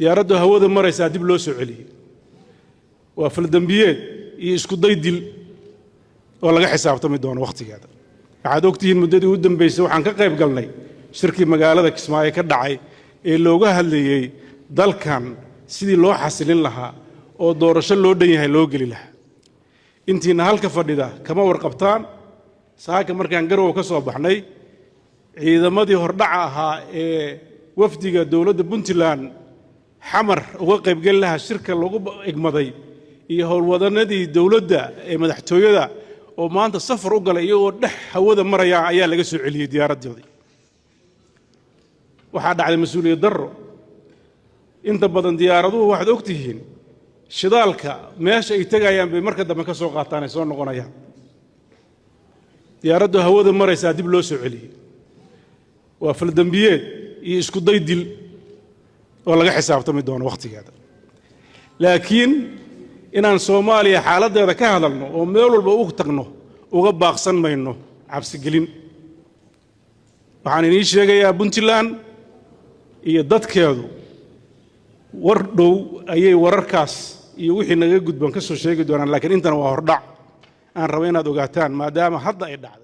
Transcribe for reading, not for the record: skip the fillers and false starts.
diyaaraddu hawada maraysaa dib loo soo celiyey waa faldambiyeed iyo isku day dil oo laga xisaabtami doono waqtigeeda waxaad ogtihiin muddadii u dambeysay waxaan ka qayb galnay shirkii magaalada Kismaayo ka dhacay ee looga hadlayay dalkan sidii loo xasilin lahaa oo doorasho loo dhan yahay loo gali lahaa intiina halka fadhida kama warqabtaan saaka markaan garow ka soo baxnay ciidamadii hordhaca ahaa ee wafdiga dawladda Puntland xamar uga qayb gal lahaa shirka lagu igmaday iyo howlwadanadii dawladda ee madaxtooyada oo maanta safar u galay iyagoo dhex hawada maraya ayaa laga soo celiyay diyaaradoodii waxaa dhacday mas'uuliyad darro inta badan diyaaraduhu waxaad ogtihiin shidaalka meesha ay tagayaan bay marka dambe ka soo qaataan ay soo noqonayaan diyaaraddu hawada maraysaa dib loo soo celiyey waa faldambiyeed iyo isku day dil oo laga xisaabtami doono waqtigeeda laakiin inaan Soomaaliya xaaladeeda ka hadalno oo meel walba ugu tagno uga baaqsan mayno cabsi gelin waxaan inii sheegayaa Puntland iyo dadkeedu war dhow ayay wararkaas iyo wixii naga gudban ka soo sheegi doonaan laakiin intana waa hordhac aan rabo inaad ogaataan maadaama hadda ay dhacday